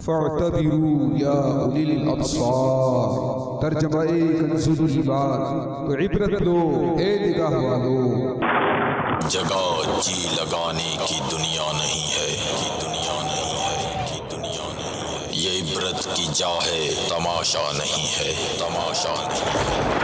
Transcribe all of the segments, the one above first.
فاعتبروا یا اولی الابصار، ترجمہ کنز الایمان، تو عبرت لو اے نگاہ والو۔ جگہ جی لگانے کی دنیا نہیں ہے، یہ عبرت کی جا ہے، تماشا نہیں ہے، تماشا نہیں ہے۔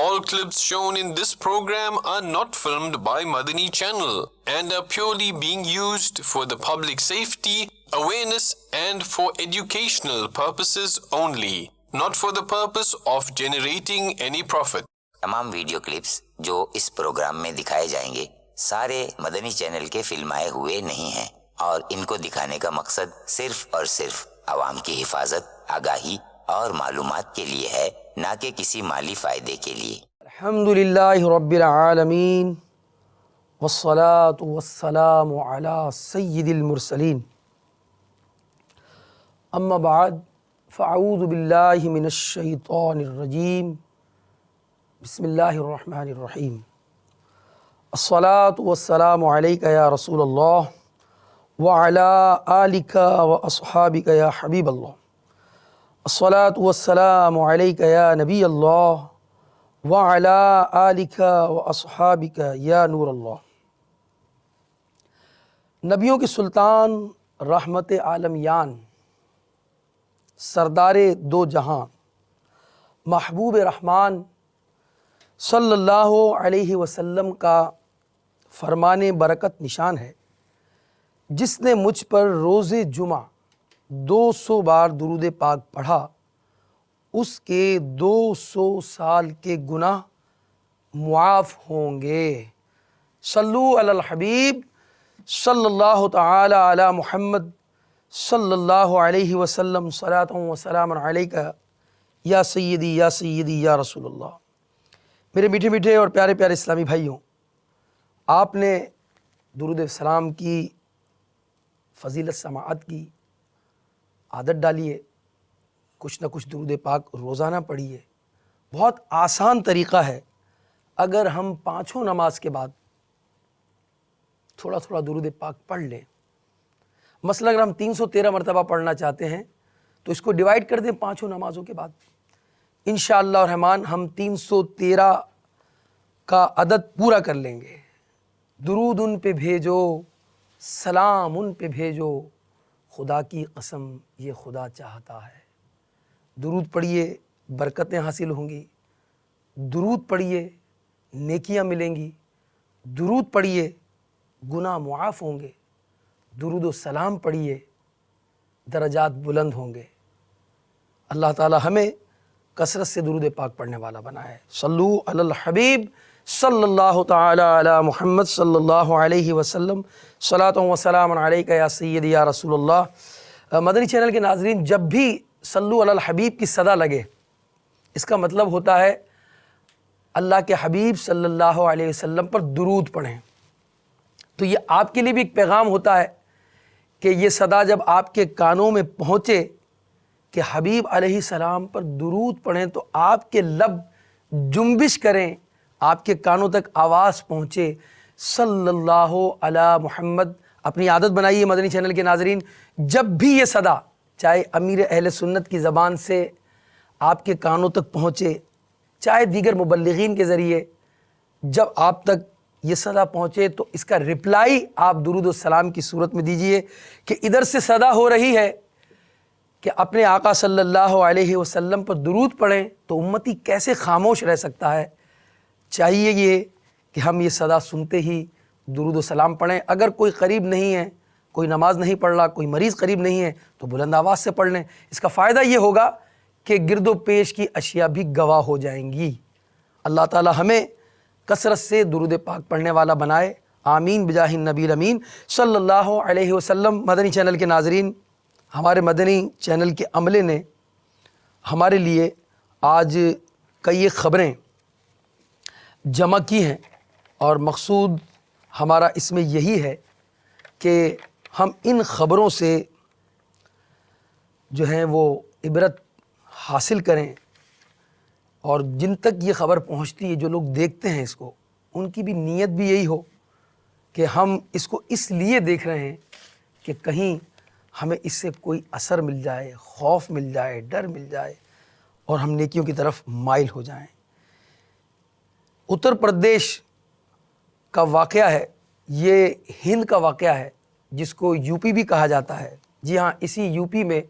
All clips shown in this program are not filmed by Madani Channel and are purely being used for the public safety, awareness and for educational purposes only, not for the purpose of generating any profit. تمام video clips جو اس programme میں دکھائے جائیں گے سارے مدنی channel کے فلمائے ہوئے نہیں ہیں اور ان کو دکھانے کا مقصد صرف اور صرف عوام کی حفاظت، آگاہی اور معلومات کے لیے ہے، نہ کہ کسی مالی فائدے کے لیے۔ الحمدللہ رب العالمین والصلاة والسلام علی سید المرسلین، اما بعد فاعوذ باللہ من الشیطان الرجیم، بسم اللہ الرحمن الرحیم۔ الصلاة والسلام علیک یا رسول اللہ وعلی آلک واصحابک یا حبیب اللہ، الصلاة والسلام علیک یا نبی اللہ وعلی آلک واصحابک یا نور اللہ۔ نبیوں کے سلطان، رحمت عالمیان، سردار دو جہاں، محبوب رحمان صلی اللہ علیہ وسلم کا فرمان برکت نشان ہے، جس نے مجھ پر روز جمعہ 200 بار درود پاک پڑھا، اس کے 200 سال کے گناہ معاف ہوں گے۔ صلو علی الحبیب صلی اللہ تعالی علی محمد صلی اللہ علیہ وسلم، صلاۃ و سلام علیک یا سیدی یا سیدی یا رسول اللہ۔ میرے میٹھے میٹھے اور پیارے پیارے اسلامی بھائیوں، آپ نے درود السلام کی فضیلت سماعت کی عادت ڈالیے، کچھ نہ کچھ درود پاک روزانہ پڑھیے۔ بہت آسان طریقہ ہے، اگر ہم پانچوں نماز کے بعد تھوڑا تھوڑا درود پاک پڑھ لیں۔ مثلا اگر ہم 313 مرتبہ پڑھنا چاہتے ہیں تو اس کو ڈیوائیڈ کر دیں پانچوں نمازوں کے بعد، انشاءاللہ الرحمن ہم 313 کا عدد پورا کر لیں گے۔ درود ان پہ بھیجو، سلام ان پہ بھیجو، خدا کی قسم یہ خدا چاہتا ہے۔ درود پڑھیے، برکتیں حاصل ہوں گی، درود پڑھیے، نیکیاں ملیں گی، درود پڑھیے، گناہ معاف ہوں گے، درود و سلام پڑھیے، درجات بلند ہوں گے۔ اللہ تعالی ہمیں کثرت سے درود پاک پڑھنے والا بنائے۔ صلو علی الحبیب صلی اللہ تعالی علی محمد صلی اللہ علیہ وسلم، صلاۃ و سلام علیک یا سیدی یا رسول اللہ۔ مدنی چینل کے ناظرین، جب بھی صلو علی الحبیب کی صدا لگے، اس کا مطلب ہوتا ہے اللہ کے حبیب صلی اللہ علیہ وسلم پر درود پڑھیں۔ تو یہ آپ کے لیے بھی ایک پیغام ہوتا ہے کہ یہ صدا جب آپ کے کانوں میں پہنچے کہ حبیب علیہ السلام پر درود پڑھیں، تو آپ کے لب جنبش کریں، آپ کے کانوں تک آواز پہنچے صلی اللہ علی محمد۔ اپنی عادت بنائیے مدنی چینل کے ناظرین، جب بھی یہ صدا چاہے امیر اہل سنت کی زبان سے آپ کے کانوں تک پہنچے، چاہے دیگر مبلغین کے ذریعے، جب آپ تک یہ صدا پہنچے تو اس کا رپلائی آپ درود السلام کی صورت میں دیجئے کہ ادھر سے صدا ہو رہی ہے کہ اپنے آقا صلی اللہ علیہ وسلم پر درود پڑھیں، تو امتی کیسے خاموش رہ سکتا ہے؟ چاہیے یہ کہ ہم یہ صدا سنتے ہی درود و سلام پڑھیں۔ اگر کوئی قریب نہیں ہے، کوئی نماز نہیں پڑھ رہا، کوئی مریض قریب نہیں ہے، تو بلند آواز سے پڑھ لیں۔ اس کا فائدہ یہ ہوگا کہ گرد و پیش کی اشیاء بھی گواہ ہو جائیں گی۔ اللہ تعالی ہمیں کثرت سے درود پاک پڑھنے والا بنائے، آمین بجاہ النبی الامین صلی اللہ علیہ وسلم۔ مدنی چینل کے ناظرین، ہمارے مدنی چینل کے عملے نے ہمارے لیے آج کئی خبریں جمع کی ہیں، اور مقصود ہمارا اس میں یہی ہے کہ ہم ان خبروں سے جو ہیں وہ عبرت حاصل کریں، اور جن تک یہ خبر پہنچتی ہے، جو لوگ دیکھتے ہیں اس کو، ان کی بھی نیت بھی یہی ہو کہ ہم اس کو اس لیے دیکھ رہے ہیں کہ کہیں ہمیں اس سے کوئی اثر مل جائے، خوف مل جائے، ڈر مل جائے اور ہم نیکیوں کی طرف مائل ہو جائیں۔ اتر پردیش کا واقعہ ہے، یہ ہند کا واقعہ ہے جس کو یو پی بھی کہا جاتا ہے۔ جی ہاں، اسی یو پی میں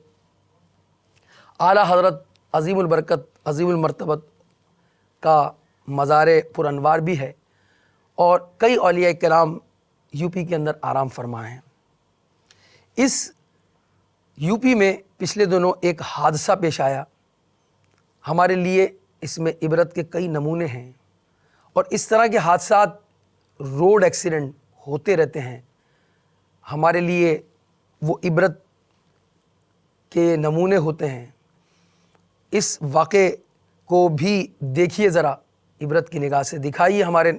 اعلیٰ حضرت عظیم البرکت عظیم المرتبت کا مزار پر انوار بھی ہے اور کئی اولیاء کرام یو پی کے اندر آرام فرما ہیں۔ اس یو پی میں پچھلے دنوں ایک حادثہ پیش آیا، ہمارے لیے اس میں عبرت کے کئی نمونے ہیں، اور اس طرح کے حادثات روڈ ایکسیڈنٹ ہوتے رہتے ہیں، ہمارے لیے وہ عبرت کے نمونے ہوتے ہیں۔ اس واقعے کو بھی دیکھیے، ذرا عبرت کی نگاہ سے دکھائیے ہمارے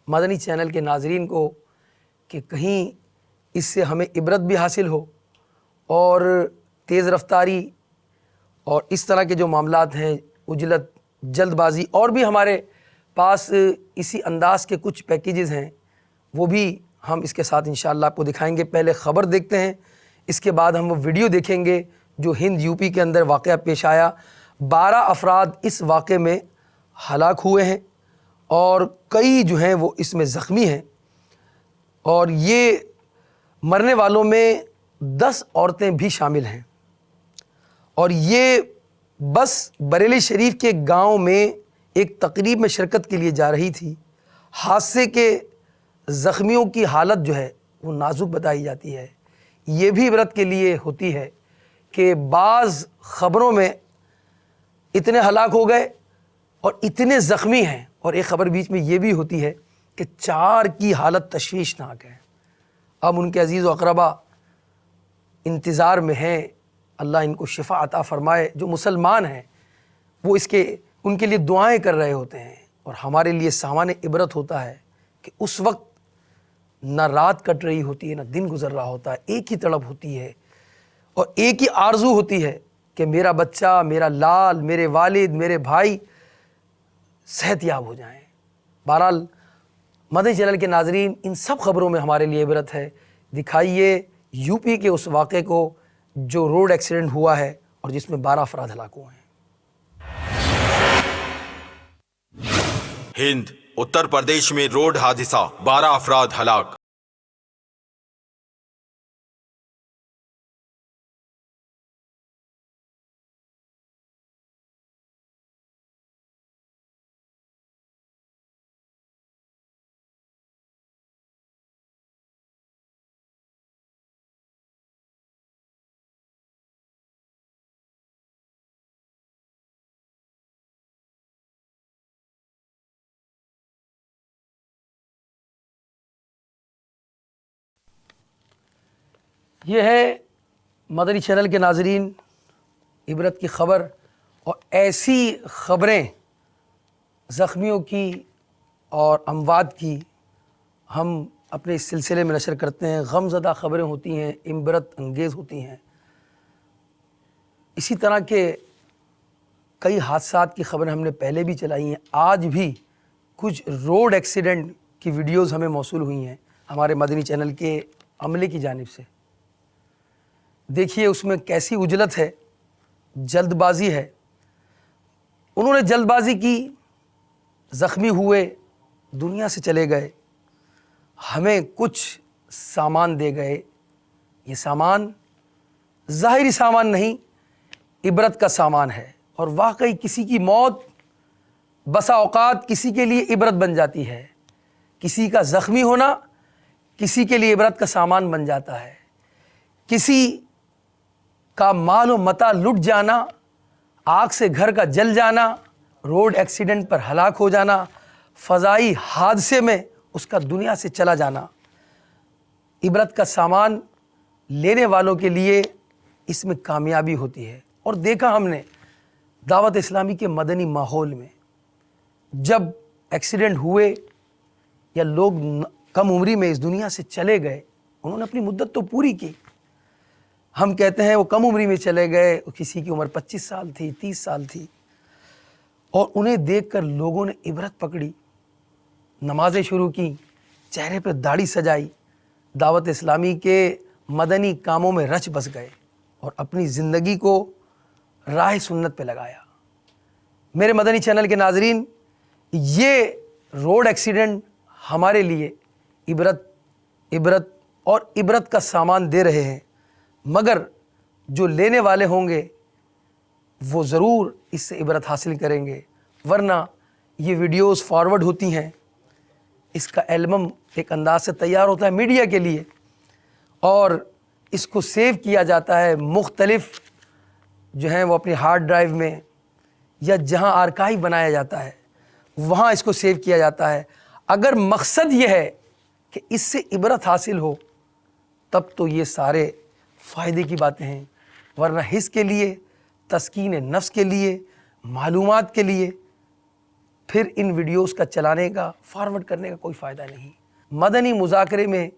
مدنی چینل کے ناظرین کو کہ کہیں اس سے ہمیں عبرت بھی حاصل ہو، اور تیز رفتاری اور اس طرح کے جو معاملات ہیں، عجلت، جلد بازی، اور بھی ہمارے پاس اسی انداز کے کچھ پیکیجز ہیں، وہ بھی ہم اس کے ساتھ انشاءاللہ آپ کو دکھائیں گے۔ پہلے خبر دیکھتے ہیں، اس کے بعد ہم وہ ویڈیو دیکھیں گے جو ہند یو پی کے اندر واقعہ پیش آیا۔ 12 افراد اس واقعے میں ہلاک ہوئے ہیں اور کئی جو ہیں وہ اس میں زخمی ہیں، اور یہ مرنے والوں میں 10 عورتیں بھی شامل ہیں، اور یہ بس بریلی شریف کے گاؤں میں ایک تقریب میں شرکت کے لیے جا رہی تھی۔ حادثے کے زخمیوں کی حالت جو ہے وہ نازک بتائی جاتی ہے۔ یہ بھی عبرت کے لیے ہوتی ہے کہ بعض خبروں میں اتنے ہلاک ہو گئے اور اتنے زخمی ہیں، اور ایک خبر بیچ میں یہ بھی ہوتی ہے کہ 4 کی حالت تشویشناک ہے۔ اب ان کے عزیز و اقربا انتظار میں ہیں، اللہ ان کو شفا عطا فرمائے۔ جو مسلمان ہیں وہ ان کے لیے دعائیں کر رہے ہوتے ہیں، اور ہمارے لیے سامان عبرت ہوتا ہے کہ اس وقت نہ رات کٹ رہی ہوتی ہے نہ دن گزر رہا ہوتا ہے، ایک ہی تڑپ ہوتی ہے اور ایک ہی آرزو ہوتی ہے کہ میرا بچہ، میرا لال، میرے والد، میرے بھائی صحت یاب ہو جائیں۔ بہرحال مدنی چینل کے ناظرین، ان سب خبروں میں ہمارے لیے عبرت ہے۔ دکھائیے یو پی کے اس واقعے کو جو روڈ ایکسیڈنٹ ہوا ہے اور جس میں 12 افراد ہلاک ہوئے ہیں۔ ہند اتر پردیش میں روڈ حادثہ، 12 افراد ہلاک۔ یہ ہے مدنی چینل کے ناظرین عبرت کی خبر، اور ایسی خبریں زخمیوں کی اور اموات کی ہم اپنے اس سلسلے میں نشر کرتے ہیں۔ غم زدہ خبریں ہوتی ہیں، عبرت انگیز ہوتی ہیں۔ اسی طرح کے کئی حادثات کی خبریں ہم نے پہلے بھی چلائی ہیں، آج بھی کچھ روڈ ایکسیڈنٹ کی ویڈیوز ہمیں موصول ہوئی ہیں ہمارے مدنی چینل کے عملے کی جانب سے۔ دیکھیے اس میں کیسی عجلت ہے، جلد بازی ہے۔ انہوں نے جلد بازی کی، زخمی ہوئے، دنیا سے چلے گئے، ہمیں کچھ سامان دے گئے۔ یہ سامان ظاہری سامان نہیں، عبرت کا سامان ہے، اور واقعی کسی کی موت بسا اوقات کسی کے لیے عبرت بن جاتی ہے۔ کسی کا زخمی ہونا کسی کے لیے عبرت کا سامان بن جاتا ہے۔ کسی کا مال و متاع لٹ جانا، آگ سے گھر کا جل جانا، روڈ ایکسیڈنٹ پر ہلاک ہو جانا، فضائی حادثے میں اس کا دنیا سے چلا جانا، عبرت کا سامان لینے والوں کے لیے اس میں کامیابی ہوتی ہے۔ اور دیکھا ہم نے دعوت اسلامی کے مدنی ماحول میں جب ایکسیڈنٹ ہوئے یا لوگ کم عمری میں اس دنیا سے چلے گئے، انہوں نے اپنی مدت تو پوری کی۔ ہم کہتے ہیں وہ کم عمری میں چلے گئے، کسی کی عمر 25 سال تھی، 30 سال تھی، اور انہیں دیکھ کر لوگوں نے عبرت پکڑی، نمازیں شروع کی، چہرے پہ داڑھی سجائی, دعوت اسلامی کے مدنی کاموں میں رچ بس گئے اور اپنی زندگی کو راہ سنت پہ لگایا. میرے مدنی چینل کے ناظرین, یہ روڈ ایکسیڈنٹ ہمارے لیے عبرت اور عبرت کا سامان دے رہے ہیں, مگر جو لینے والے ہوں گے وہ ضرور اس سے عبرت حاصل کریں گے, ورنہ یہ ویڈیوز فارورڈ ہوتی ہیں, اس کا البم ایک انداز سے تیار ہوتا ہے میڈیا کے لیے اور اس کو سیو کیا جاتا ہے مختلف جو ہیں وہ اپنی ہارڈ ڈرائیو میں یا جہاں آرکائیو بنایا جاتا ہے وہاں اس کو سیو کیا جاتا ہے. اگر مقصد یہ ہے کہ اس سے عبرت حاصل ہو تب تو یہ سارے فائدے کی باتیں ہیں, ورنہ حس کے لیے, تسکین نفس کے لیے, معلومات کے لیے پھر ان ویڈیوز کا چلانے کا, فارورڈ کرنے کا کوئی فائدہ نہیں. مدنی مذاکرے میں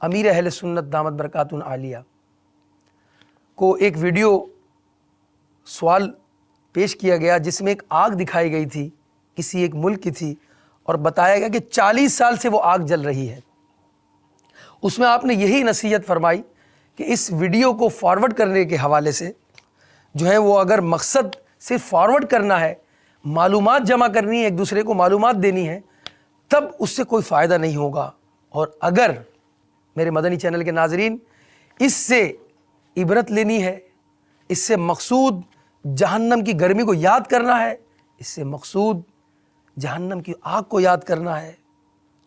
امیر اہل سنت دامت برکاتہ عالیہ کو ایک ویڈیو سوال پیش کیا گیا جس میں ایک آگ دکھائی گئی تھی, کسی ایک ملک کی تھی, اور بتایا گیا کہ 40 سال سے وہ آگ جل رہی ہے. اس میں آپ نے یہی نصیحت فرمائی کہ اس ویڈیو کو فارورڈ کرنے کے حوالے سے جو ہے وہ اگر مقصد صرف فارورڈ کرنا ہے, معلومات جمع کرنی ہے, ایک دوسرے کو معلومات دینی ہے, تب اس سے کوئی فائدہ نہیں ہوگا. اور اگر میرے مدنی چینل کے ناظرین اس سے عبرت لینی ہے, اس سے مقصود جہنم کی گرمی کو یاد کرنا ہے, اس سے مقصود جہنم کی آگ کو یاد کرنا ہے,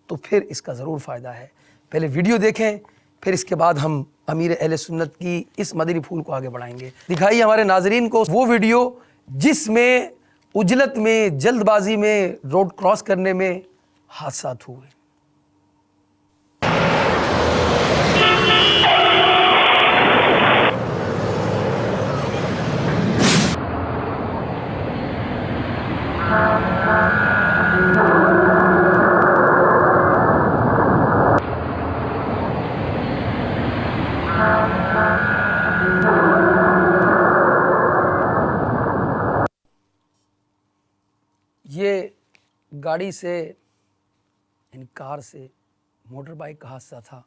تو پھر اس کا ضرور فائدہ ہے. پہلے ویڈیو دیکھیں, پھر اس کے بعد ہم امیر اہل سنت کی اس مدنی پھول کو آگے بڑھائیں گے. دکھائیے ہمارے ناظرین کو وہ ویڈیو جس میں عجلت میں, جلد بازی میں, روڈ کراس کرنے میں حادثات ہوئے. یہ گاڑی سے یعنی کار سے موٹر بائک کا حادثہ تھا.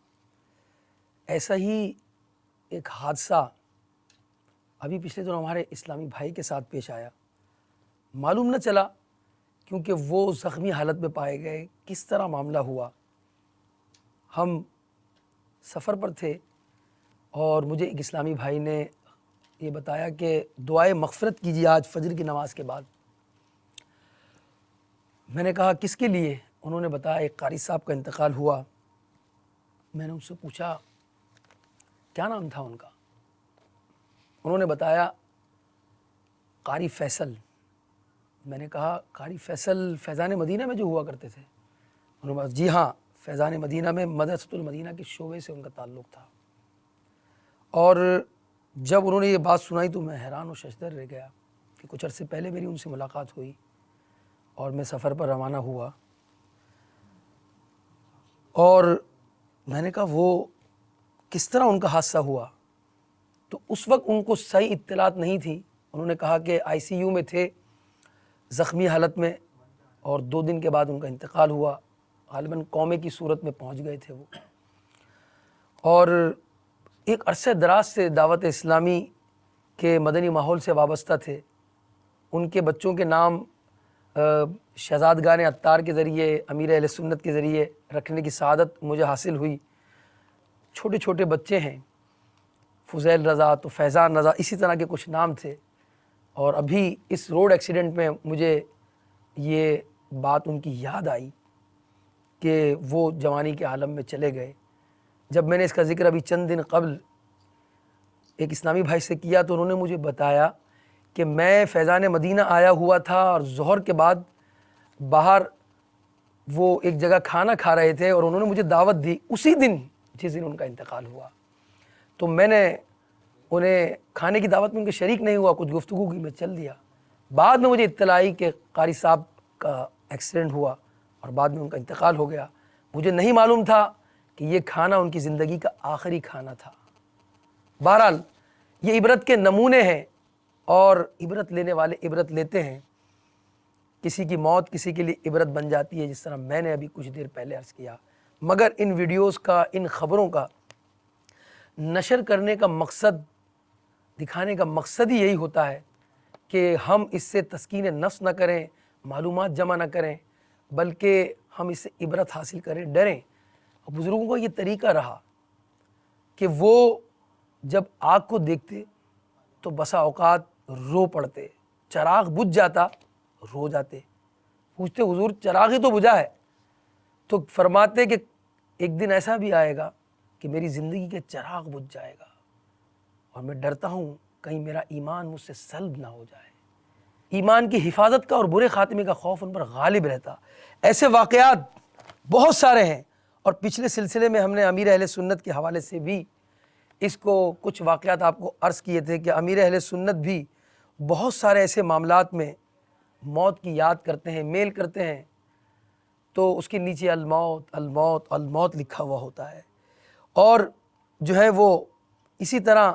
ایسا ہی ایک حادثہ ابھی پچھلے دنوں ہمارے اسلامی بھائی کے ساتھ پیش آیا. معلوم نہ چلا کیونکہ وہ زخمی حالت میں پائے گئے, کس طرح معاملہ ہوا. ہم سفر پر تھے اور مجھے ایک اسلامی بھائی نے یہ بتایا کہ دعائے مغفرت کیجیے آج فجر کی نماز کے بعد. میں نے کہا کس کے لیے؟ انہوں نے بتایا ایک قاری صاحب کا انتقال ہوا. میں نے ان سے پوچھا کیا نام تھا ان کا؟ انہوں نے بتایا قاری فیصل. میں نے کہا قاری فیصل فیضان مدینہ میں جو ہوا کرتے تھے؟ انہوں نے کہا جی ہاں, فیضان مدینہ میں مدرسۃ المدینہ کے شعبے سے ان کا تعلق تھا. اور جب انہوں نے یہ بات سنائی تو میں حیران و ششدر رہ گیا کہ کچھ عرصے پہلے میری ان سے ملاقات ہوئی اور میں سفر پر روانہ ہوا. اور میں نے کہا وہ کس طرح ان کا حادثہ ہوا؟ تو اس وقت ان کو صحیح اطلاعات نہیں تھی. انہوں نے کہا کہ ICU میں تھے زخمی حالت میں, اور 2 دن کے بعد ان کا انتقال ہوا. غالباً قومے کی صورت میں پہنچ گئے تھے وہ. اور ایک عرصہ دراز سے دعوت اسلامی کے مدنی ماحول سے وابستہ تھے. ان کے بچوں کے نام شہزادگان عطار کے ذریعے, امیر اہل سنت کے ذریعے رکھنے کی سعادت مجھے حاصل ہوئی. چھوٹے چھوٹے بچے ہیں, فضیل رضا تو فیضان رضا, اسی طرح کے کچھ نام تھے. اور ابھی اس روڈ ایکسیڈنٹ میں مجھے یہ بات ان کی یاد آئی کہ وہ جوانی کے عالم میں چلے گئے. جب میں نے اس کا ذکر ابھی چند دن قبل ایک اسلامی بھائی سے کیا تو انہوں نے مجھے بتایا کہ میں فیضان مدینہ آیا ہوا تھا اور ظہر کے بعد باہر وہ ایک جگہ کھانا کھا رہے تھے اور انہوں نے مجھے دعوت دی اسی دن جس دن ان کا انتقال ہوا. تو میں نے انہیں کھانے کی دعوت میں ان کے شریک نہیں ہوا, کچھ گفتگو کی, میں چل دیا. بعد میں مجھے اطلاع آئی کہ قاری صاحب کا ایکسیڈنٹ ہوا اور بعد میں ان کا انتقال ہو گیا. مجھے نہیں معلوم تھا کہ یہ کھانا ان کی زندگی کا آخری کھانا تھا. بہرحال یہ عبرت کے نمونے ہیں اور عبرت لینے والے عبرت لیتے ہیں. کسی کی موت کسی کے لیے عبرت بن جاتی ہے, جس طرح میں نے ابھی کچھ دیر پہلے عرض کیا. مگر ان ویڈیوز کا، ان خبروں کا نشر کرنے کا مقصد، دکھانے کا مقصد ہی یہی ہوتا ہے کہ ہم اس سے تسکین نفس نہ کریں، معلومات جمع نہ کریں، بلکہ ہم اس سے عبرت حاصل کریں، ڈریں۔ اور بزرگوں کا یہ طریقہ رہا کہ وہ جب آگ کو دیکھتے تو بسا اوقات رو پڑتے، چراغ بجھ جاتا رو جاتے، پوچھتے حضور چراغ ہی تو بجھا ہے، تو فرماتے کہ ایک دن ایسا بھی آئے گا کہ میری زندگی کے چراغ بجھ جائے گا اور میں ڈرتا ہوں کہیں میرا ایمان مجھ سے سلب نہ ہو جائے۔ ایمان کی حفاظت کا اور برے خاتمے کا خوف ان پر غالب رہتا۔ ایسے واقعات بہت سارے ہیں، اور پچھلے سلسلے میں ہم نے امیر اہل سنت کے حوالے سے بھی اس کو کچھ واقعات آپ کو عرض کیے تھے کہ امیر اہل سنت بھی بہت سارے ایسے معاملات میں موت کی یاد کرتے ہیں، میل کرتے ہیں، تو اس کے نیچے الموت الموت الموت لکھا ہوا ہوتا ہے۔ اور جو ہے وہ اسی طرح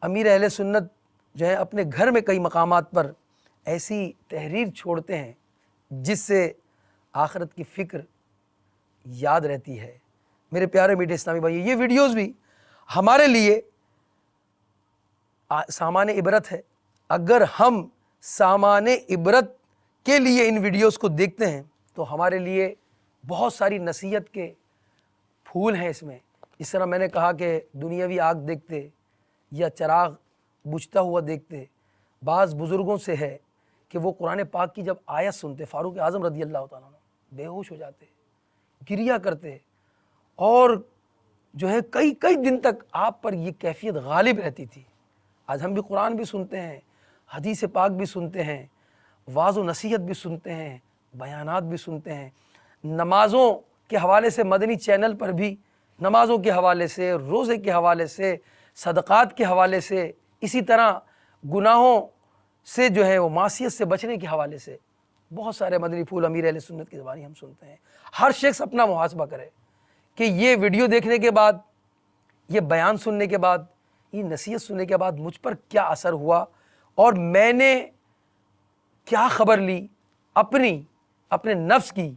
امیر اہل سنت جو ہے اپنے گھر میں کئی مقامات پر ایسی تحریر چھوڑتے ہیں جس سے آخرت کی فکر یاد رہتی ہے۔ میرے پیارے میٹھے اسلامی بھائی، یہ ویڈیوز بھی ہمارے لیے سامان عبرت ہے۔ اگر ہم سامان عبرت کے لیے ان ویڈیوز کو دیکھتے ہیں تو ہمارے لیے بہت ساری نصیحت کے پھول ہیں اس میں۔ اس طرح میں نے کہا کہ دنیاوی آگ دیکھتے یا چراغ بجھتا ہوا دیکھتے، بعض بزرگوں سے ہے کہ وہ قرآن پاک کی جب آیت سنتے، فاروق اعظم رضی اللہ تعالیٰ عنہ بے ہوش ہو جاتے، گریا کرتے، اور جو ہے کئی دن تک آپ پر یہ کیفیت غالب رہتی تھی۔ آج ہم بھی قرآن بھی سنتے ہیں، حدیث پاک بھی سنتے ہیں، واعظ و نصیحت بھی سنتے ہیں، بیانات بھی سنتے ہیں، نمازوں کے حوالے سے مدنی چینل پر بھی نمازوں کے حوالے سے، روزے کے حوالے سے، صدقات کے حوالے سے، اسی طرح گناہوں سے جو ہے وہ معصیت سے بچنے کے حوالے سے بہت سارے مدنی پھول امیر اہل سنت کی زبانی ہم سنتے ہیں۔ ہر شخص اپنا محاسبہ کرے کہ یہ ویڈیو دیکھنے کے بعد، یہ بیان سننے کے بعد، یہ نصیحت سننے کے بعد مجھ پر کیا اثر ہوا، اور میں نے کیا خبر لی اپنے نفس کی،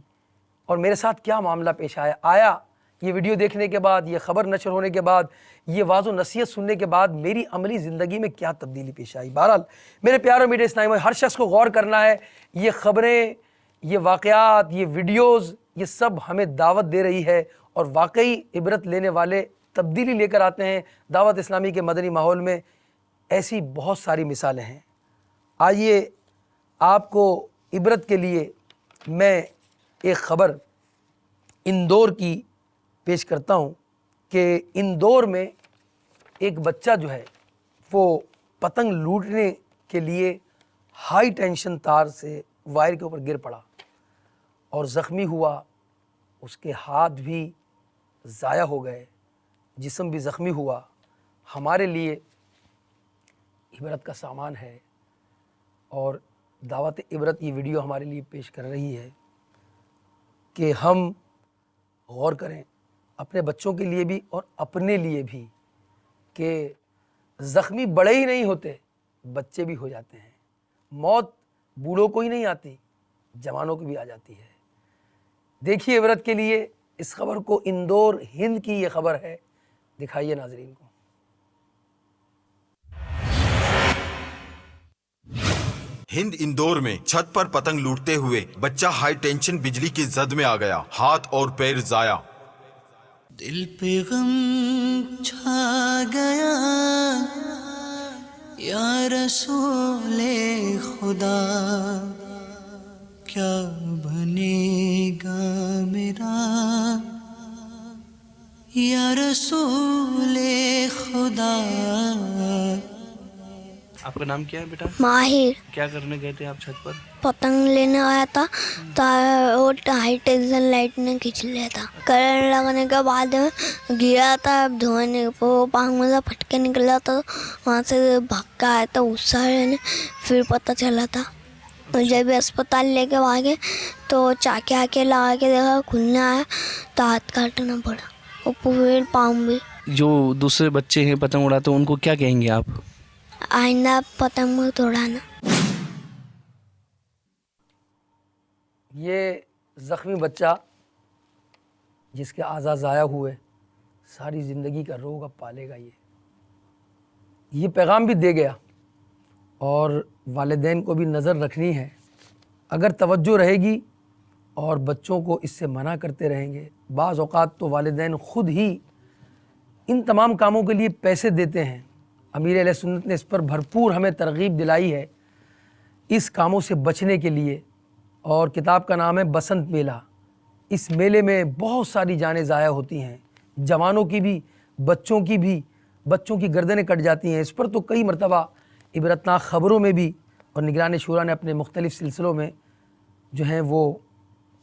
اور میرے ساتھ کیا معاملہ پیش آیا یہ ویڈیو دیکھنے کے بعد، یہ خبر نشر ہونے کے بعد، یہ واعظ و نصیحت سننے کے بعد میری عملی زندگی میں کیا تبدیلی پیش آئی۔ بہرحال میرے پیاروں میٹھے اسلامی بھائی، ہر شخص کو غور کرنا ہے۔ یہ خبریں، یہ واقعات، یہ ویڈیوز، یہ سب ہمیں دعوت دے رہی ہے اور واقعی عبرت لینے والے تبدیلی لے کر آتے ہیں۔ دعوت اسلامی کے مدنی ماحول میں ایسی بہت ساری مثالیں ہیں۔ آئیے آپ کو عبرت کے لیے میں ایک خبر اندور کی پیش کرتا ہوں کہ اندور میں ایک بچہ جو ہے وہ پتنگ لوٹنے کے لیے ہائی ٹینشن تار سے وائر کے اوپر گر پڑا اور زخمی ہوا، اس کے ہاتھ بھی ضائع ہو گئے، جسم بھی زخمی ہوا۔ ہمارے لیے عبرت کا سامان ہے، اور دعوت عبرت یہ ویڈیو ہمارے لیے پیش کر رہی ہے کہ ہم غور کریں اپنے بچوں کے لیے بھی اور اپنے لیے بھی، کہ زخمی بڑے ہی نہیں ہوتے، بچے بھی ہو جاتے ہیں۔ موت بوڑھوں کو ہی نہیں آتی، جوانوں کو بھی آ جاتی ہے۔ دیکھیے عبرت کے لیے اس خبر کو، اندور ہند کی یہ خبر ہے، دکھائیے ناظرین کو۔ ہند اندور میں چھت پر پتنگ لوٹتے ہوئے بچہ ہائی ٹینشن بجلی کی زد میں آ گیا، ہاتھ اور پیر ضائع۔ دل پہ غم چھا گیا یا رسول خدا، کیا بنے گا میرا یا رسول خدا۔ آپ کا نام کیا ہے بیٹا؟ ماہر۔ کیا کرنے گئے تھے آپ چھت پر؟ پتنگ لینے آیا تھا تو وہ ہائی ٹینشن لائٹ نے کھینچ لیا تھا، کرنٹ لگنے کے بعد گرا تھا، دھونے وہ پانگ میں سے پھٹکے نکلا تھا، وہاں سے بھاگ کے آیا تھا غصہ لینے، پھر پتہ چلا تھا تو جب اسپتال لے کے آگے تو چاکے آکے لگا کے دیکھا، کھلنے آیا تو ہاتھ کاٹنا پڑا اور پورے پاؤں بھی۔ جو دوسرے بچے ہیں پتنگ اڑاتے ان کو کیا کہیں گے آپ؟ آئندہ پتنگ مت اڑانا۔ یہ زخمی بچہ جس کے اعضاء ضائع ہوئے ساری زندگی کا روگ اب پالے گا. یہ پیغام بھی دے گیا اور والدین کو بھی نظر رکھنی ہے. اگر توجہ رہے گی اور بچوں کو اس سے منع کرتے رہیں گے. بعض اوقات تو والدین خود ہی ان تمام کاموں کے لیے پیسے دیتے ہیں. امیر اہل سنت نے اس پر بھرپور ہمیں ترغیب دلائی ہے اس کاموں سے بچنے کے لیے. اور کتاب کا نام ہے بسنت میلہ. اس میلے میں بہت ساری جانیں ضائع ہوتی ہیں, جوانوں کی بھی, بچوں کی بھی. بچوں کی گردنیں کٹ جاتی ہیں. اس پر تو کئی مرتبہ عبرتناک خبروں میں بھی اور نگران شورا نے اپنے مختلف سلسلوں میں جو ہیں وہ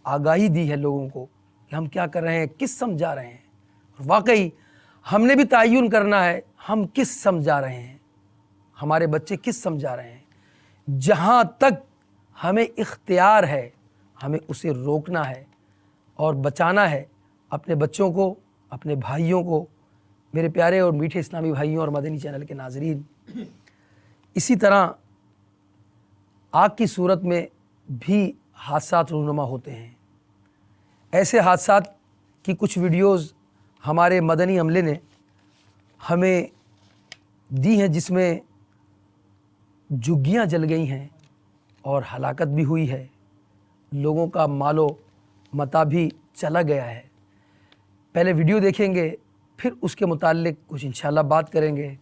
آگاہی دی ہے لوگوں کو کہ ہم کیا کر رہے ہیں, کس سمجھا رہے ہیں. اور واقعی ہم نے بھی تعین کرنا ہے ہم کس سمجھا رہے ہیں, ہمارے بچے کس سمجھا رہے ہیں. جہاں تک ہمیں اختیار ہے ہمیں اسے روکنا ہے اور بچانا ہے اپنے بچوں کو, اپنے بھائیوں کو. میرے پیارے اور میٹھے اسلامی بھائیوں اور مدنی چینل کے ناظرین, اسی طرح آگ کی صورت میں بھی حادثات رونما ہوتے ہیں. ایسے حادثات کی کچھ ویڈیوز ہمارے مدنی عملے نے ہمیں دی ہیں جس میں جھگیاں جل گئی ہیں اور ہلاکت بھی ہوئی ہے, لوگوں کا مال و متاع بھی چلا گیا ہے. پہلے ویڈیو دیکھیں گے پھر اس کے متعلق کچھ انشاءاللہ بات کریں گے.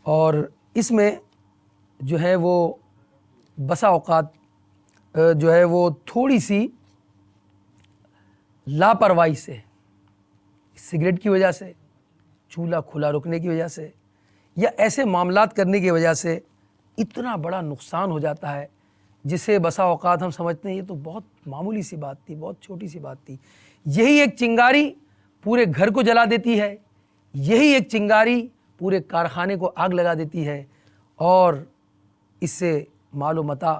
اور اس میں جو ہے وہ بسا اوقات جو ہے وہ تھوڑی سی لاپرواہی سے, سگریٹ کی وجہ سے, چولہا کھلا رکنے کی وجہ سے یا ایسے معاملات کرنے کی وجہ سے اتنا بڑا نقصان ہو جاتا ہے جسے بسا اوقات ہم سمجھتے ہیں یہ تو بہت معمولی سی بات تھی, بہت چھوٹی سی بات تھی. یہی ایک چنگاری پورے گھر کو جلا دیتی ہے, یہی ایک چنگاری پورے کارخانے کو آگ لگا دیتی ہے اور اس سے مال و متاع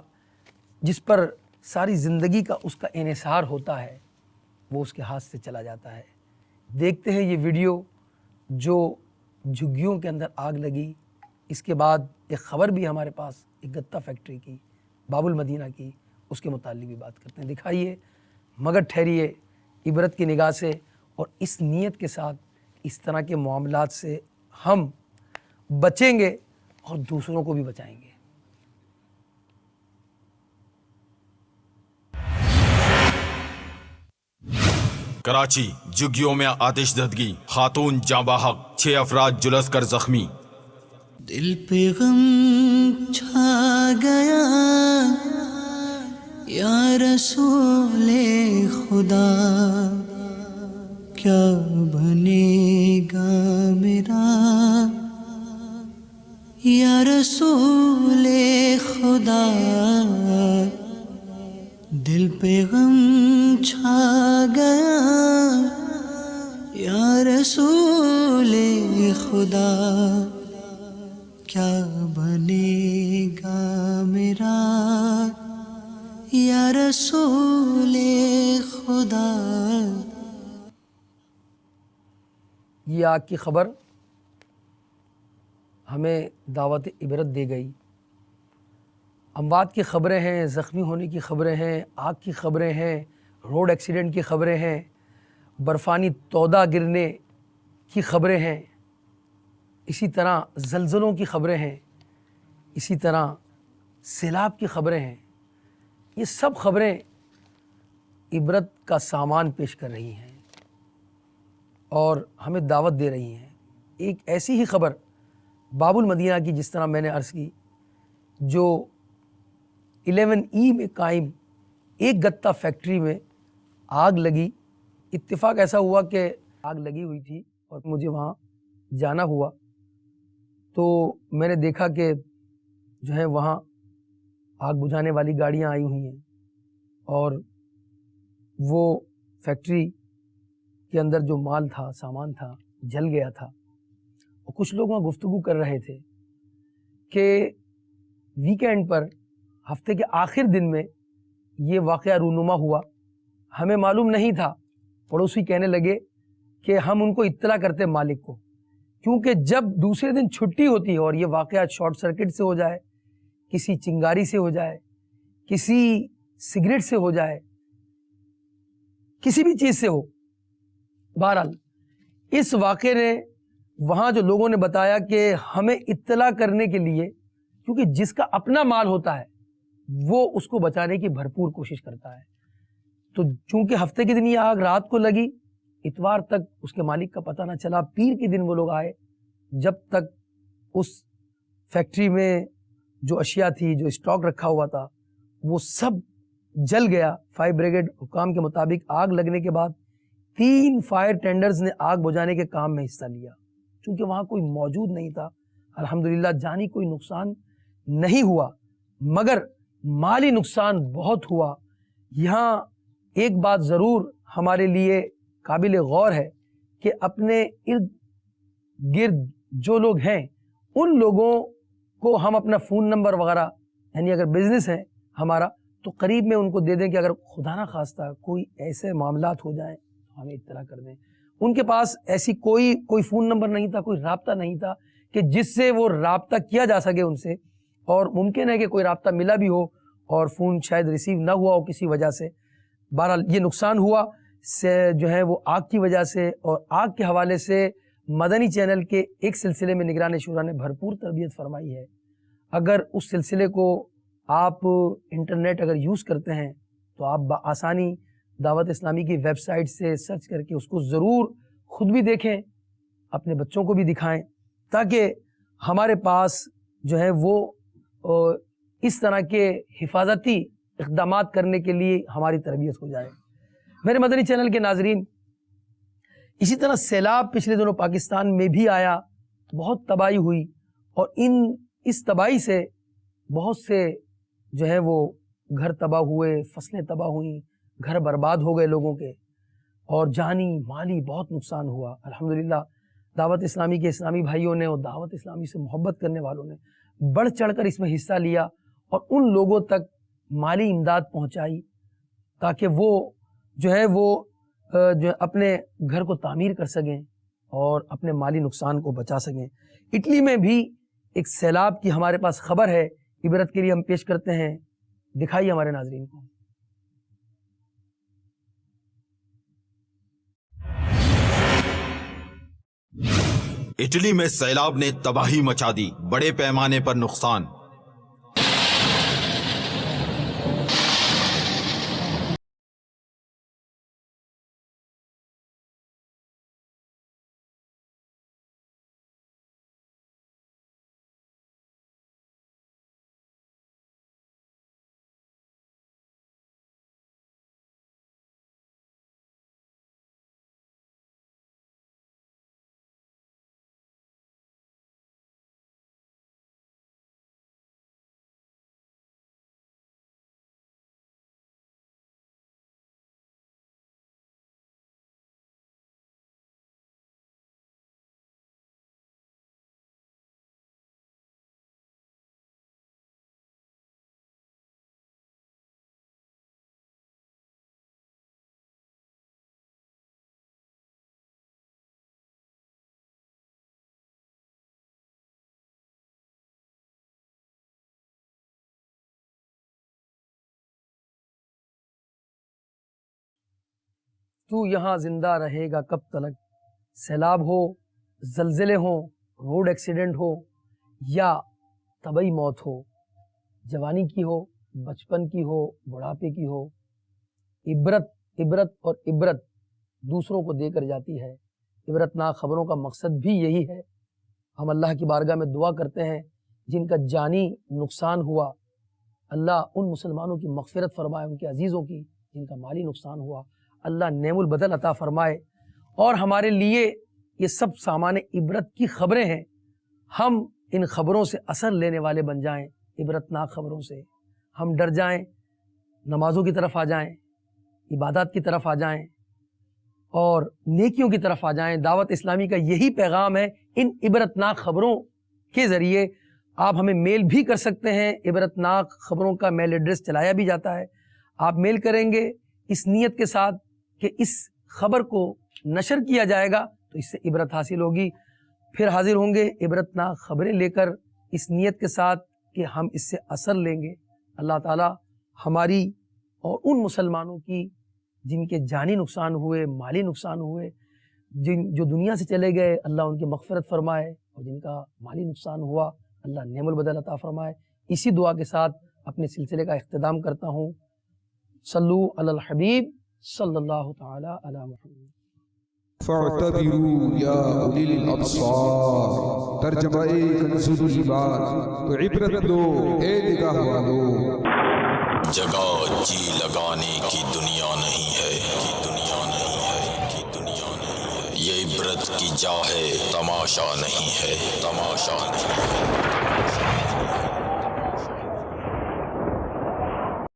جس پر ساری زندگی کا اس کا انحصار ہوتا ہے وہ اس کے ہاتھ سے چلا جاتا ہے. دیکھتے ہیں یہ ویڈیو جو جھگیوں کے اندر آگ لگی. اس کے بعد ایک خبر بھی ہمارے پاس ایک گتہ فیکٹری کی, باب المدینہ کی, اس کے متعلق بھی بات کرتے ہیں. دکھائیے مگر ٹھہریے عبرت کی نگاہ سے اور اس نیت کے ساتھ اس طرح کے معاملات سے ہم بچیں گے اور دوسروں کو بھی بچائیں گے. کراچی جھگیوں میں آتش زدگی, خاتون جاں بحق, 6 افراد جلس کر زخمی. دل پہ غم چھا گیا یا رسول خدا, کیا بنے گا میرا یا رسول خدا. دل پہ غم چھا گیا یا رسول خدا, کیا بنے گا میرا یا رسول خدا. یہ آگ کی خبر ہمیں دعوت عبرت دے گئی. اموات کی خبریں ہیں, زخمی ہونے کی خبریں ہیں, آگ کی خبریں ہیں, روڈ ایکسیڈنٹ کی خبریں ہیں, برفانی تودہ گرنے کی خبریں ہیں, اسی طرح زلزلوں کی خبریں ہیں, اسی طرح سیلاب کی خبریں ہیں. یہ سب خبریں عبرت کا سامان پیش کر رہی ہیں اور ہمیں دعوت دے رہی ہیں. ایک ایسی ہی خبر باب المدینہ کی, جس طرح میں نے عرض کی, جو 11E میں قائم ایک گتہ فیکٹری میں آگ لگی. اتفاق ایسا ہوا کہ آگ لگی ہوئی تھی اور مجھے وہاں جانا ہوا تو میں نے دیکھا کہ جو ہے وہاں آگ بجھانے والی گاڑیاں آئی ہوئی ہیں اور وہ فیکٹری کے اندر جو مال تھا, سامان تھا, جل گیا تھا. اور کچھ لوگ وہاں گفتگو کر رہے تھے کہ ویکینڈ پر, ہفتے کے آخر دن میں یہ واقعہ رونما ہوا. ہمیں معلوم نہیں تھا. پڑوسی کہنے لگے کہ ہم ان کو اطلاع کرتے مالک کو, کیونکہ جب دوسرے دن چھٹی ہوتی ہے اور یہ واقعہ شارٹ سرکٹ سے ہو جائے, کسی چنگاری سے ہو جائے, کسی سگریٹ سے ہو جائے, کسی بھی چیز سے ہو, بہرحال اس واقعے نے وہاں جو لوگوں نے بتایا کہ ہمیں اطلاع کرنے کے لیے، کیونکہ جس کا اپنا مال ہوتا ہے وہ اس کو بچانے کی بھرپور کوشش کرتا ہے، تو چونکہ ہفتے کے دن یہ آگ رات کو لگی، اتوار تک اس کے مالک کا پتہ نہ چلا، پیر کے دن وہ لوگ آئے، جب تک اس فیکٹری میں جو اشیاء تھی، جو اسٹاک رکھا ہوا تھا، وہ سب جل گیا۔ فائر بریگیڈ حکام کے مطابق آگ لگنے کے بعد 3 فائر ٹینڈرز نے آگ بجھانے کے کام میں حصہ لیا، چونکہ وہاں کوئی موجود نہیں تھا۔ الحمدللہ جانی کوئی نقصان نہیں ہوا، مگر مالی نقصان بہت ہوا۔ یہاں ایک بات ضرور ہمارے لیے قابل غور ہے کہ اپنے ارد گرد جو لوگ ہیں ان لوگوں کو ہم اپنا فون نمبر وغیرہ، یعنی اگر بزنس ہے ہمارا تو قریب میں ان کو دے دیں کہ اگر خدا نہ خواستہ کوئی ایسے معاملات ہو جائیں تو ہمیں اطلاع کر دیں۔ ان کے پاس ایسی کوئی فون نمبر نہیں تھا، کوئی رابطہ نہیں تھا کہ جس سے وہ رابطہ کیا جا سکے ان سے، اور ممکن ہے کہ کوئی رابطہ ملا بھی ہو اور فون شاید ریسیو نہ ہوا ہو کسی وجہ سے۔ بہرحال یہ نقصان ہوا سے جو ہے وہ آگ کی وجہ سے، اور آگ کے حوالے سے مدنی چینل کے ایک سلسلے میں نگران شورا نے بھرپور تربیت فرمائی ہے۔ اگر اس سلسلے کو آپ انٹرنیٹ اگر یوز کرتے ہیں تو آپ بآسانی دعوت اسلامی کی ویب سائٹ سے سرچ کر کے اس کو ضرور خود بھی دیکھیں، اپنے بچوں کو بھی دکھائیں، تاکہ ہمارے پاس جو ہے وہ اس طرح کے حفاظتی اقدامات کرنے کے لیے ہماری تربیت ہو جائے۔ میرے مدنی چینل کے ناظرین، اسی طرح سیلاب پچھلے دنوں پاکستان میں بھی آیا، بہت تباہی ہوئی، اور اس تباہی سے بہت سے جو ہے وہ گھر تباہ ہوئے، فصلیں تباہ ہوئیں، گھر برباد ہو گئے لوگوں کے، اور جانی مالی بہت نقصان ہوا۔ الحمدللہ دعوت اسلامی کے اسلامی بھائیوں نے اور دعوت اسلامی سے محبت کرنے والوں نے بڑھ چڑھ کر اس میں حصہ لیا اور ان لوگوں تک مالی امداد پہنچائی تاکہ وہ جو ہے وہ اپنے گھر کو تعمیر کر سکیں اور اپنے مالی نقصان کو بچا سکیں۔ اٹلی میں بھی ایک سیلاب کی ہمارے پاس خبر ہے، عبرت کے لیے ہم پیش کرتے ہیں، دکھائیے ہمارے ناظرین کو۔ اٹلی میں سیلاب نے تباہی مچا دی، بڑے پیمانے پر نقصان۔ تو یہاں زندہ رہے گا کب تلک، سیلاب ہو، زلزلے ہوں، روڈ ایکسیڈنٹ ہو یا طبعی موت ہو، جوانی کی ہو، بچپن کی ہو، بڑھاپے کی ہو، عبرت اور عبرت دوسروں کو دے کر جاتی ہے۔ عبرتناک خبروں کا مقصد بھی یہی ہے۔ ہم اللہ کی بارگاہ میں دعا کرتے ہیں جن کا جانی نقصان ہوا، اللہ ان مسلمانوں کی مغفرت فرمائے، ان کے عزیزوں کی جن کا مالی نقصان ہوا، اللہ نعم البدل عطا فرمائے، اور ہمارے لیے یہ سب سامان عبرت کی خبریں ہیں، ہم ان خبروں سے اثر لینے والے بن جائیں، عبرتناک خبروں سے ہم ڈر جائیں، نمازوں کی طرف آ جائیں، عبادات کی طرف آ جائیں اور نیکیوں کی طرف آ جائیں۔ دعوت اسلامی کا یہی پیغام ہے۔ ان عبرتناک خبروں کے ذریعے آپ ہمیں میل بھی کر سکتے ہیں، عبرتناک خبروں کا میل ایڈریس چلایا بھی جاتا ہے، آپ میل کریں گے اس نیت کے ساتھ کہ اس خبر کو نشر کیا جائے گا تو اس سے عبرت حاصل ہوگی، پھر حاضر ہوں گے عبرتناک خبریں لے کر اس نیت کے ساتھ کہ ہم اس سے اثر لیں گے۔ اللہ تعالی ہماری اور ان مسلمانوں کی جن کے جانی نقصان ہوئے، مالی نقصان ہوئے، جو دنیا سے چلے گئے اللہ ان کی مغفرت فرمائے، اور جن کا مالی نقصان ہوا اللہ نعم البدل عطا فرمائے۔ اسی دعا کے ساتھ اپنے سلسلے کا اختتام کرتا ہوں۔ صلو علی الحبیب صلی اللہ تعالی علی محمد۔ فاعتبروا یا اولی الابصار، ترجمہ کنز الایمان، تو عبرت لو اے نگاہ والو۔ جگہ جی لگانے کی دنیا نہیں ہے، کی دنیا نہیں ہے، کی دنیا نہیں ہے۔ یہ عبرت کی جا ہے، تماشا نہیں ہے، تماشا نہیں ہے۔